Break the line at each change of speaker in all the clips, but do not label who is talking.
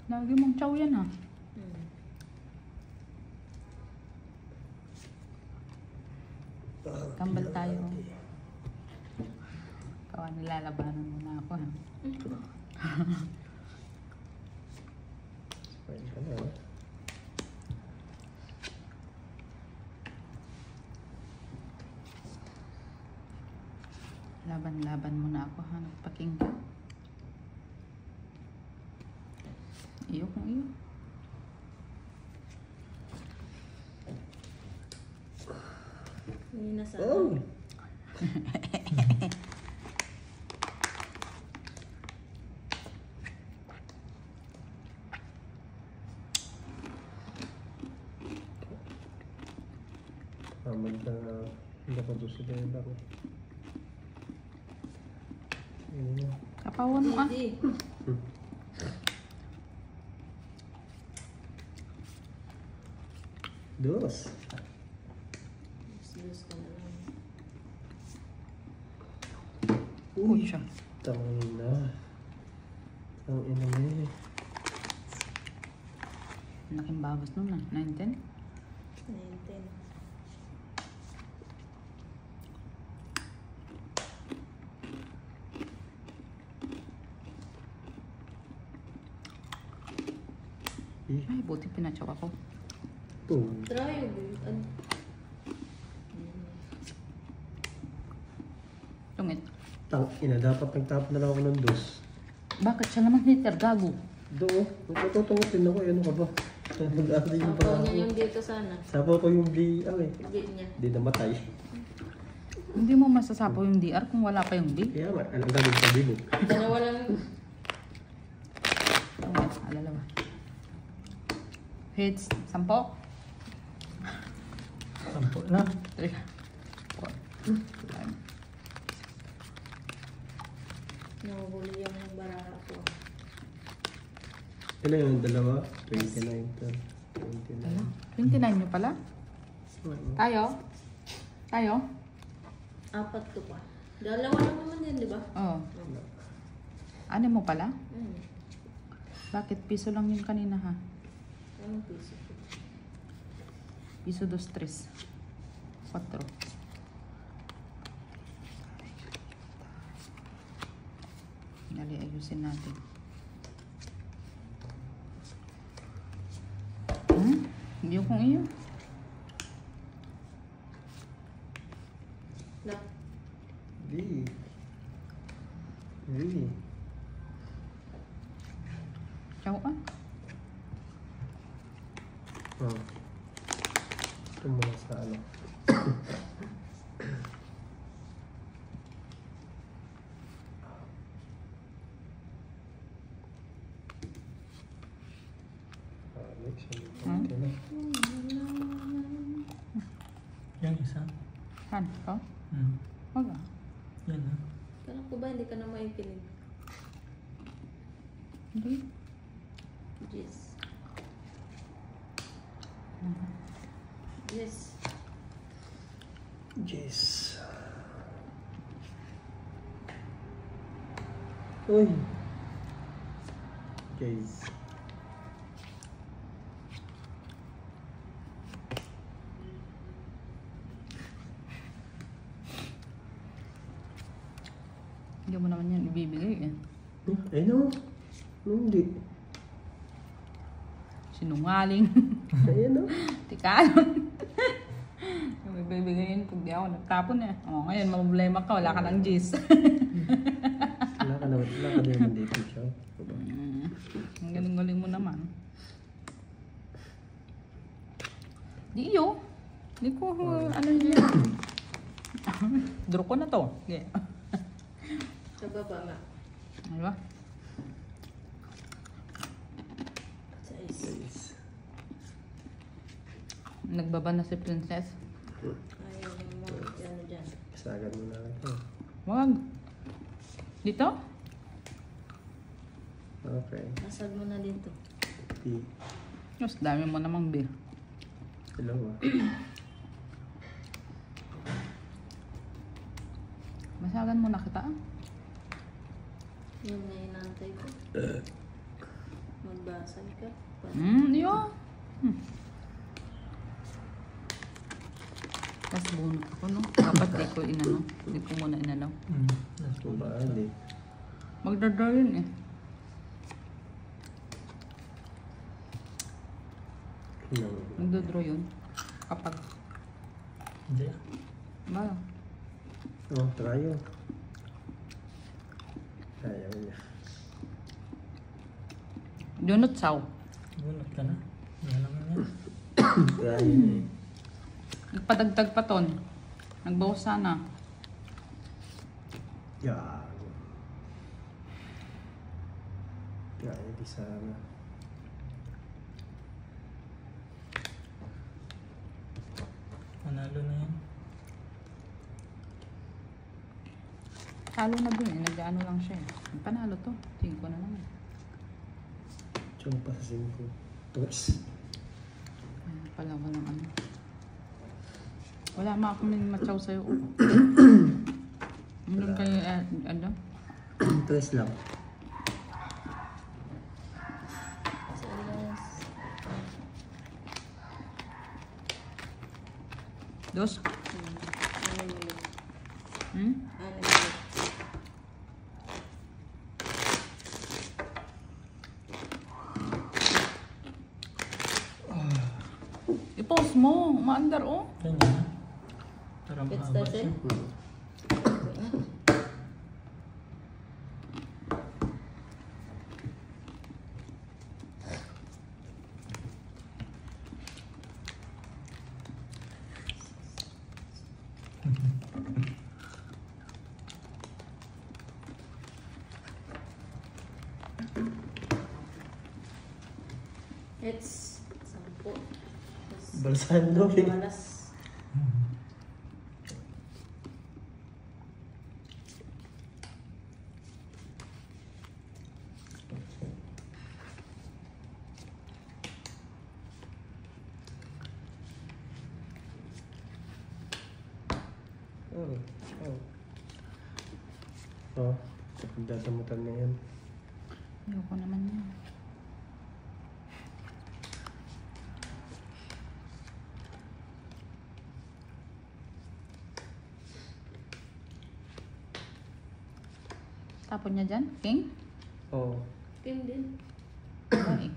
Lagi mong chow yan ha. Kambal tayo. Kawa nilalabanan mo na ako ha.
Pwede ka na.
Laban-laban mo na ako ha. Nagpakinggan. Iyo kung iyo.
Hindi na sa
Oh! Amad na nakado sila yung bako.
Kapawan mo ah.
Hindi.
Dos.
Serious ka na lang.
Uy siya.
Tangin na. Ang ina mo eh.
Laking babas nun ah. 9-10.
19.
Ay, buti pinatsaw ako.
Boom.
Try yun.
Tungit.
Tang ina, dapat nagtapon na lang ako ng dos.
Bakit siya naman hitter? Gago.
Do, magtutungutin ako. Ano ka ba? Mag-aaral yung
Sapaw
pa
niya
ako.
yung dito sana.
Sapaw ko yung D, ay.
Hindi niya.
Di namatay.
Hindi mo masasapaw yung DR kung wala pa yung D.
Kaya nga, ang gagawin sa bibo.
Dalawa lang.
Tungit. Alalawa. Hits. 10.
Sampo na.
3. 4. 5.
Nahuli yung barara ko.
Ilan yung dalawa? 29 to 29.
29 nyo pala? Tayo? Tayo?
4 to pa. Dalawa lang naman yan, di ba?
Oo. Ano mo pala?
Hmm.
Bakit? Piso lang yun kanina ha?
Anong piso?
Piso 2, 3. 4. Dali, ayusin natin. Hindi kung iyo.
Na.
D. V.
Ciao ah.
Oh. Ito muna sa ano.
Yan isa.
Han, ikaw?
Hmm.
Wag ah.
Yan ha.
Kala ko ba hindi ka na maikinig?
Hindi.
Yes. Yes.
Yes. Uy. Yes.
Hindi mo naman yan ibibigay eh.
Ay no. Hindi.
Sinungaling.
Ayan no.
Tikalon. Yung ibibigay yun pag di ako nagtapon eh. O ngayon, problema ka. Wala ka ng G's.
Wala ka naman dito siya.
Ang galing-galing mo naman. Di iyo. Di ko, ano yun. Draw ko na to. Yeah.
Sa baba nga.
Ano ba?
Sa is.
Yes.
Nagbaba na si Princess.
Ayaw mo ano dyan.
Kasagan mo na lang ito.
Wag. Dito?
Okay.
Nasag mo na dito.
P.
Mas dami mo namang beer.
Dalawa.
Masagan mo na kita.
Yun na inantay ko. Magbasag ka.
Yun. Tapos bunot ako, no? Dapat di ko inano. Di ko muna inalaw.
Kung ba, hindi.
Magdadra yun eh. Magdadra yun. Kapag,
Hindi.
ba?
Oh, try yun. Ayaw niya.
Donut saw.
Bunot ka na. Wala naman yan.
Try yun eh.
Nagpadagdag pa ton. Nagbawas sana.
Yan. Kaya di sana.
Manalo na yan.
Talo na dun eh. Nag-ano lang siya eh. Panalo to. 5 na lang eh.
Chong pa sa 5. Oops.
Ayun pala walang ano. Wala ma ako may matsaw sa'yo. Ano kayo, ano?
3 lang.
Salas.
Dos?
Ano ulit?
Hmm?
Ano ulit?
I-pause mo. Umaandar oh.
Yan yan. Para
Gets
mahaba
that
siya.
in? It's 10.
Balsahan daw eh.
Malas.
Oh. Oh. Oh. Dadamutan na yan.
Ayoko naman yan. Tapon niya dyan? King?
Oh.
King din.
Wala eh.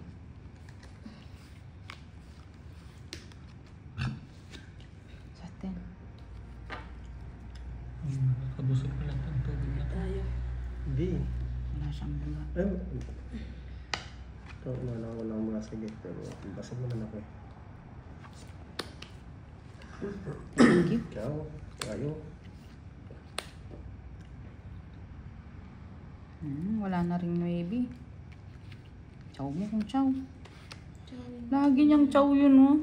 Sa atin.
Nakabusog pala itong tubig na ito.
Tayo.
Hindi.
Wala siyang buwa.
Ay. Ito, wala akong mga sagit. Pero basag naman ako eh.
Thank you.
Ikaw. Tayo.
Wala na rin maybe. Chow mo kung chow.
Chowing.
Lagi niyang chow yun oh.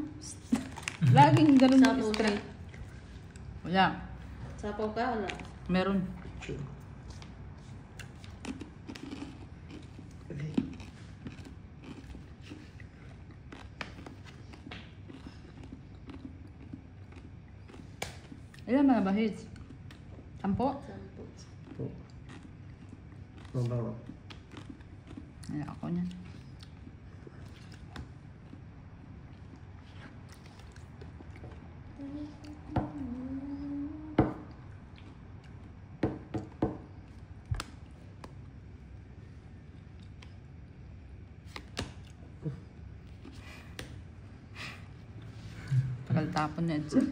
Laging ganun
Sabaw
yung
na.
straight. Wala.
Sapaw ka, wala.
Meron.
Sure.
Ilan mga bahid? 10?
10.
Ito. Mabango.
Wala ako niyan. Tagal tapon na Edson.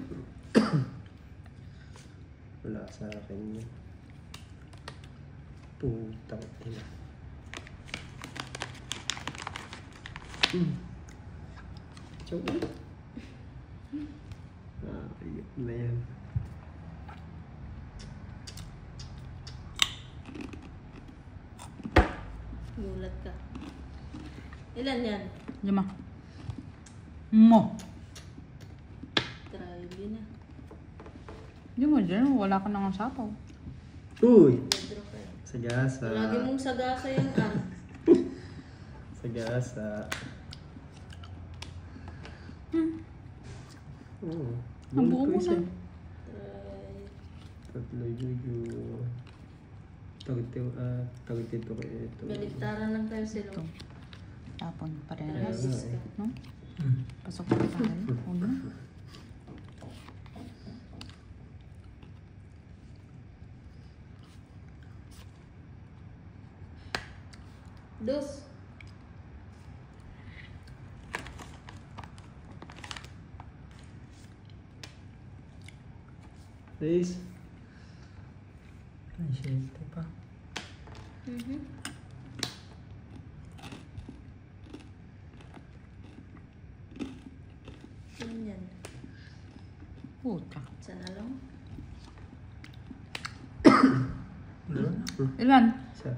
Wala sa akin yun. Putang ina. Chow. Ayun na yan.
Gulat ka. Ilan yan?
5. Mo.
Try din na.
Hindi mo dyan. Wala ka nang sapaw.
Uy!
Medro ka.
Sagasa.
Lagi mong sagasa yan ah.
Sagasa. Oo.
Ang buo mo
isa.
na.
Try.
Tatlo yuyu. Tagtito kayo ito.
Baliktaran lang tayo sila.
Tapon,
Kaya
parehas.
nga eh.
No?
Hmm.
Pasok pa tayo. Huwag na.
Dos.
Please.
Ay, shit pa.
Yan yan.
Puta.
Sana lang.
Dalawa na.
Ilan?
Isa.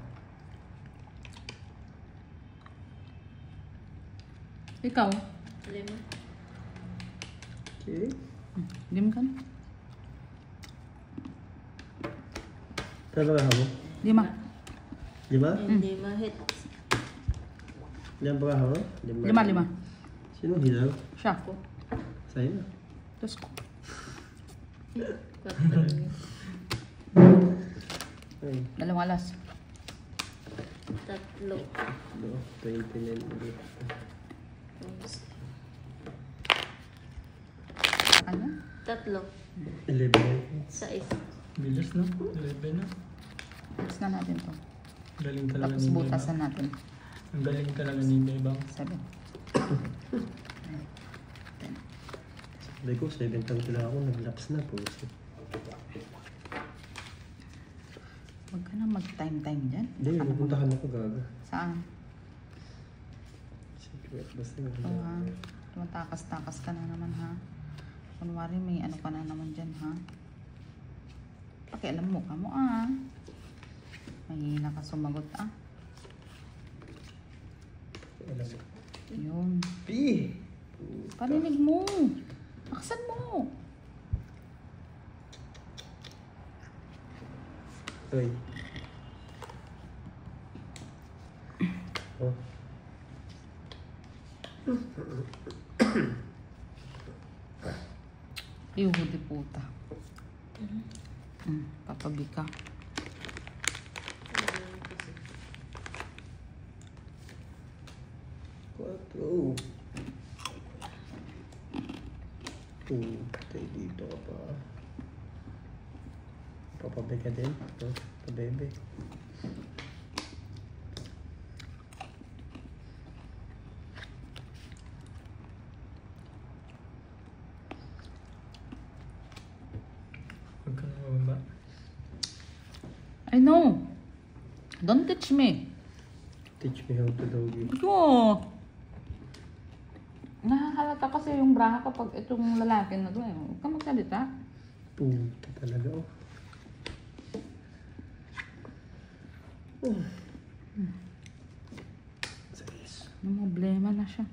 Ikaw?
5.
Okay.
Dim ka na?
Tama ka mo?
5.
5?
Hindi ma-hit.
Ilan ba ka mo?
5.
Sino hilaw?
Siya.
Sa'yo na.
Tapos,
4.
Ay,
2 alas.
3.
29 ulit.
Kanya?
3.
11.
6.
Bilis na. 11 na.
Tapos na natin to.
Galing talaga
Tapos
ni
butasan
Bebang.
natin.
Ang galing talaga ni Bebang.
7.
Sabi ko, 7 taon ko lang ako, nag-laps na po.
Huwag ka na mag-time dyan.
Hindi, pupuntahan ako gaga.
Saan?
Secret, basta
Oo ha. Tumatakas-takas ka na naman ha. Kunwari may ano ka na naman dyan ha. Pakialam mo ka mo ah. Mahina ka sumagot ah.
Alam mo.
Yun.
Pi!
Parinig mo. Aksan mo.
Ay. Oh.
Iuhudi puta. Papabi ka.
Quatro. Tayo dito ka pa. Papabe ka din. Ito, pabebe.
Huwag ka na mababa.
I know. Don't teach me.
Teach me how to doggy.
Ito. Nakakalata kasi yung braha kapag itong lalaki na to eh. Huwag ka magsalita.
Puta talaga oh. Sakis.
May problema na siya.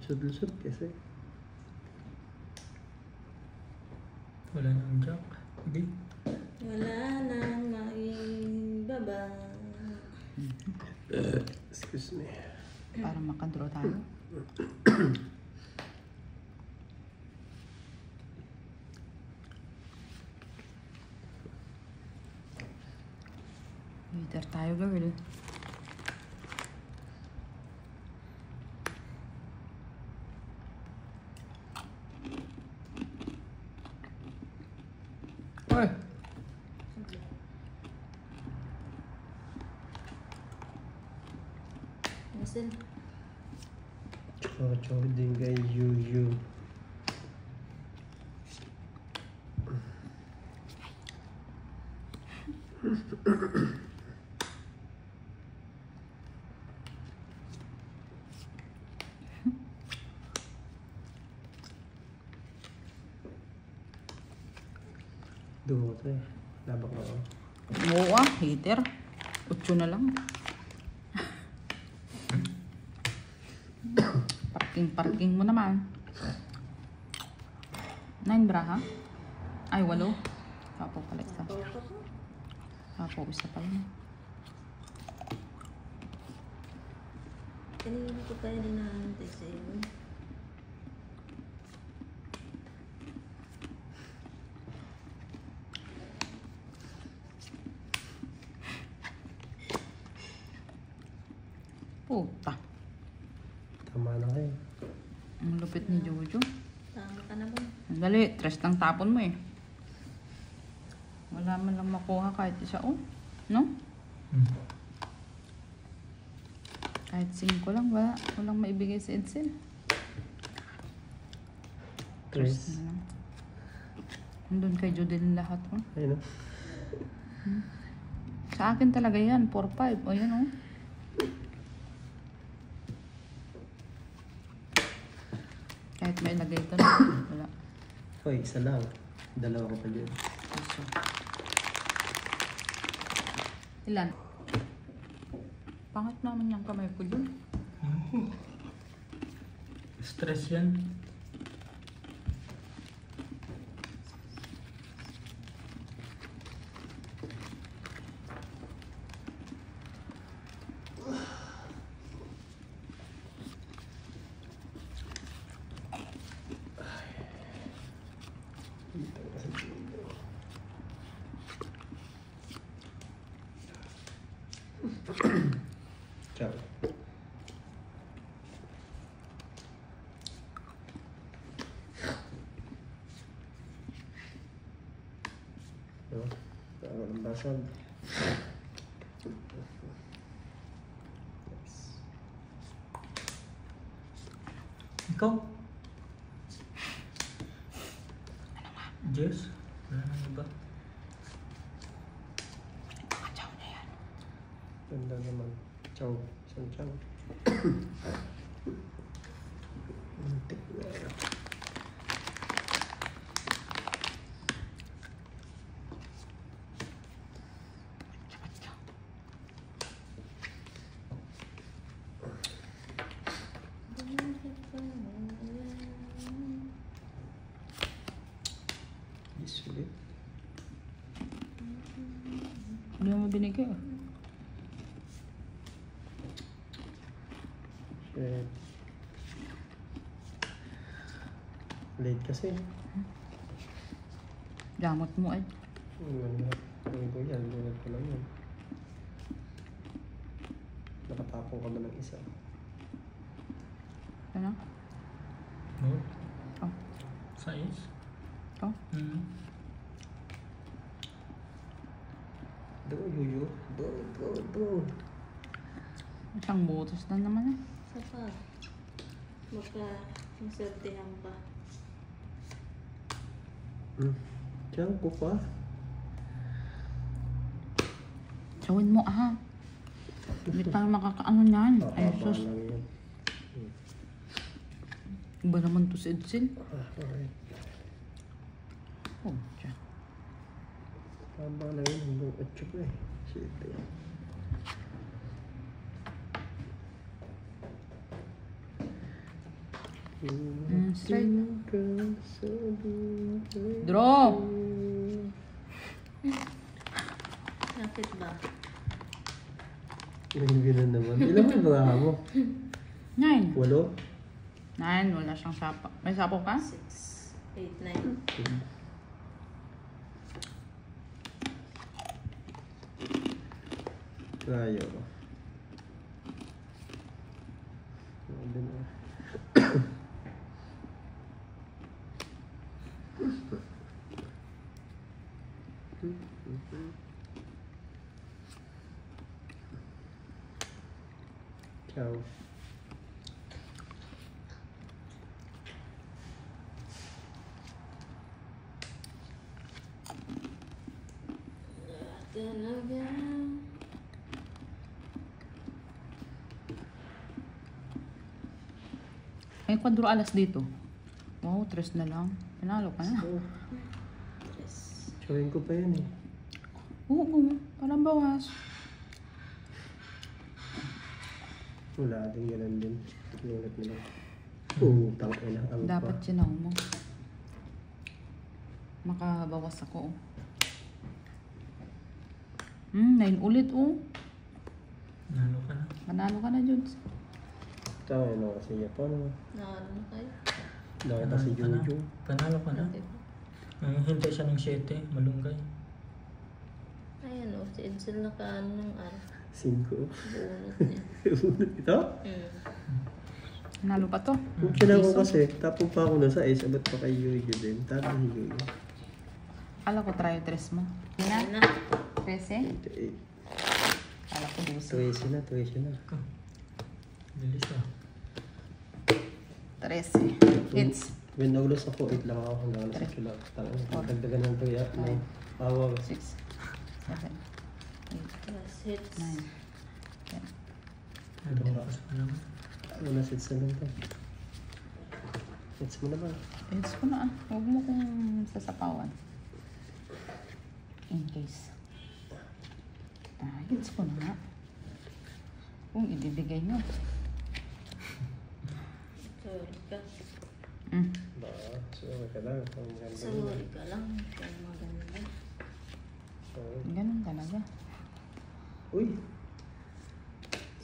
Lusot-lusot kasi.
Wala na ang jack. Okay.
Wala nang maibaba.
Excuse me.
Para makadraw tayo. Leader tayo girl. Oy.
Nasaan?
Chocho din kay Yuyu. Dugo to eh. Labak ako.
Oo ah, hater. 8 na lang. Parking mo naman. 9 bra ha? Ay, 8. Kapo pala isa. Kapo isa pala.
Kanina ko tayo dinahantay sa iyo.
Puta.
Tama na kayo.
Ang lupit ni Jojo.
Tama ka naman.
Dali, 3 lang tapon mo eh. Wala man lang makuha kahit isa. Oh, no? Kahit 5 lang, wala. Walang maibigay sa Edsel. 3
Tres.
na lang. Nandun kay Jodel lahat. Oh.
Ayun o.
Sa akin talaga yan, 4-5. O yan oh. Kahit may lagay ito na. Wala.
Hoy, isa lang. Dalawa ko pa dyan.
Puso. Ilan? Pangit naman yung kamay ko dun.
Stress yan.
Ciao. Oh, ako ng basag.
Ikaw? Jess? Wala nang iba.
Kachaw na yan.
Ganda naman. Ciao. Isang ciao. Muntik na. Isulit.
Hindi mo binigay oh.
Shit. Late kasi.
Damot mo ay.
Ang ko yan. Lunod ko lang yan. Nakatapong ka ba ng isa?
Ano?
No?
Oh.
Size?
Oh.
Do, yuyu. Do.
Isang butos na naman eh.
Sapa. Baka masertihan pa.
Diyan ko pa.
Gawin mo ah. Hindi tayo makakaano niyan. Ay
Papaba
sus.
lang yan.
Iba naman to si Edsel.
Okay.
Oh, tiyan.
Tama na yun. Hanggang 8 pa eh. Shit eh.
Straight. Draw!
Bakit ba?
Ngayon na naman. Ilan may mga mo?
9.
8?
9, wala siyang sapa. May sapo ka?
6, 8, 9.
Tayo. Ano na? Ciao.
Talaga.
May kwadro alas dito. Wow, 3 na lang. Panalo ka na.
Oh,
Yes.
tsuhin ko pa yan eh.
Oo, parang bawas.
Wala din ganun din. Lulat mo lang. Oo, tangay na. Ang
Dapat
pa.
sinaw mo. Makabawas ako. 9 ulit oh.
Nalo ka na.
Panalo ka na, Judes.
Tangay na kasi Japan.
Ano na kayo?
Nakita si
Panalo ka na.
Jojo.
Panalo ka na.
Okay.
Hintay siya ng 7. Malunggay.
Ayan o, si Edsel naka ano ng ano.
5.
Bunot niya.
Ito?
Nalo pa to.
Yung kinawa ko kasi, tapong pa ako na sa is, abot pa kay Yui din. Tapos ni Yui.
Kala ko try 3 mo.
Ayan
Ina?
na.
13?
28.
Kala ko 12.
13 na, 13 na.
Bilis ah.
13. Hits.
When naulos ako, 8 lang ako hanggang alas 8 lang. Talagang dagdagan ng tuya. May power.
6, 7, 8,
Yes, hits.
9, 10.
Ano ba kasi pa naman?
Ano na sits na lang to? Sits mo na ba?
Hits ko na ah. Huwag mo kong sasapawan. In case. Hits ko na nga. Kung ibibigay nyo.
Sorry ka.
Ba, sorry ka lang. Ang ganda
Sorry ka lang. Kaya maganda.
Sorry.
Ganun talaga.
Uy!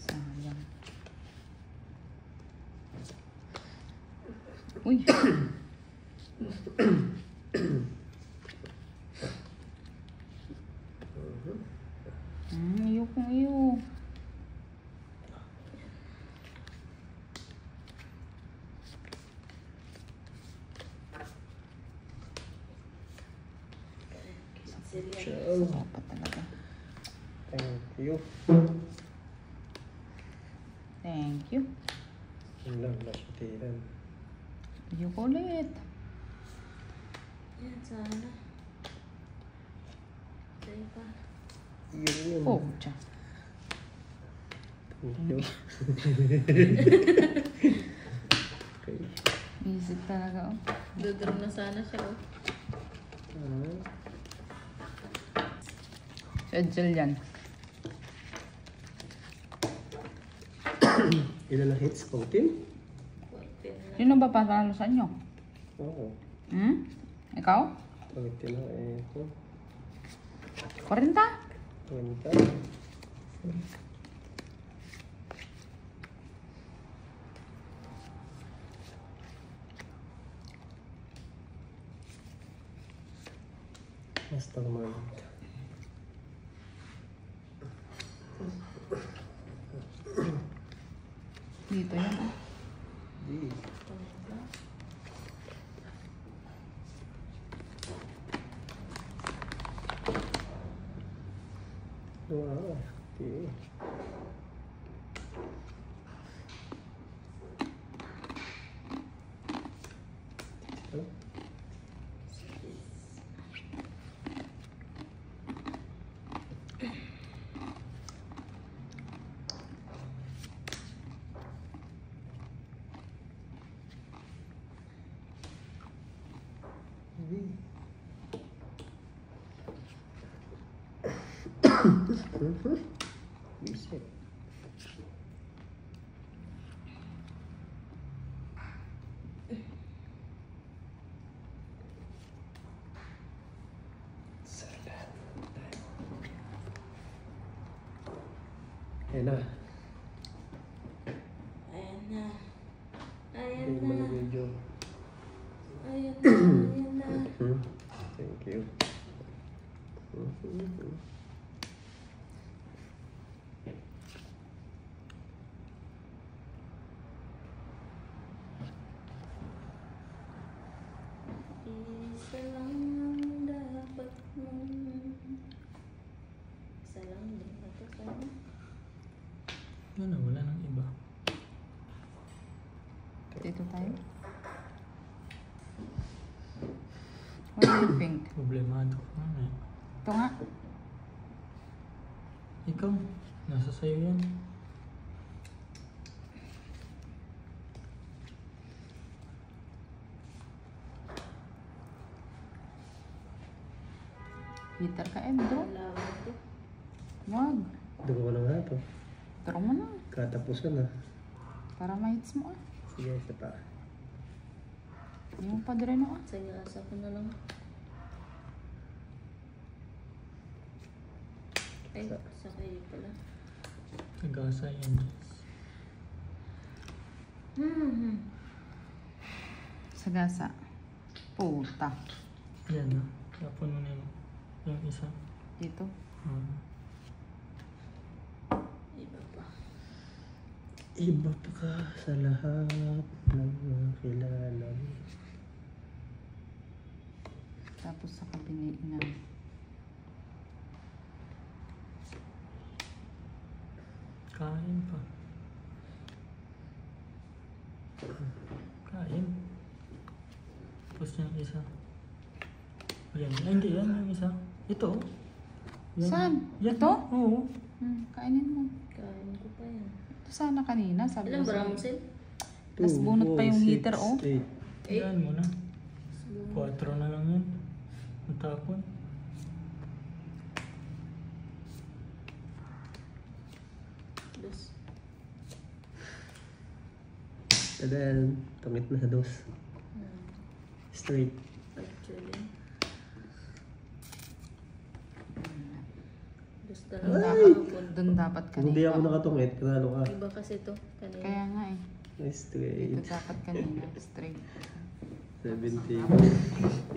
Sayang. Uy! Ayokong iyo.
Ciao.
Dapat talaga.
Thank you.
Thank you.
Yun lang, nasutiran.
Ayoko ulit.
Yan, sana. Tayo pa.
Yun yun.
Oh, tiyan.
Thank you. Okay.
Isip talaga oh.
Dudro na sana siya. Oh.
Schedule yan.
Ilan na hits? 14?
Pwede na.
Sino ba patalo sa inyo?
Oo.
Ikaw?
14 na eh.
40?
20. Mastermind.
Dito yan ah.
Di. Wow. Okay. Oh. Bisip. Sarap. Ayan na.
Ayan na. Ayan
Hindi mo
na.
na video.
Ayan na. Ayan na.
Thank you.
Isa lang ang dapat mong... Isa lang din ito sana.
Ano, wala nang iba.
Dito tayo. What do you think?
Problemado ko nga eh.
Ito nga.
Ikaw, nasa sayo yan.
Peter ka, Ebro.
Wala ko ito.
Wag.
Dugo ko na nga ito.
Turo mo na.
Katapusan na.
Para ma-hits mo ah.
Sige, isa pa.
Hindi mo pa dire no ah.
Sige, asa ko na lang. Ay, sa kayo pala.
Nagasa yan.
Sagasa. Puta.
Yan na. Tapon mo na yung isa.
Dito.
Ah.
Iba pa ka sa lahat ng mga kilala mo.
Tapos sa kabini na.
Kain pa. Kain. Tapos yung isa. Ayan. Ay, hindi yan yung isa. Ito. Yan.
Saan?
Yan.
Ito?
Oo.
Kainin mo.
Kain ko pa yan.
Ito sana kanina. Sabi
Ilang
ko sa'yo.
brown cell?
Tapos bunot pa yung heater, oh.
8.
Yan mo na. 4 na lang yan. Ang tapon.
Dos.
Tadaan, tungit na sa dos. Straight.
Actually. Dos
Doon
talaga.
dapat, doon dapat kanina.
Hindi ako nakatungit, panalo ka.
Iba kasi to. Kanina.
Kaya nga eh.
Nice
Dito
straight.
dapat kanina. Straight.
70.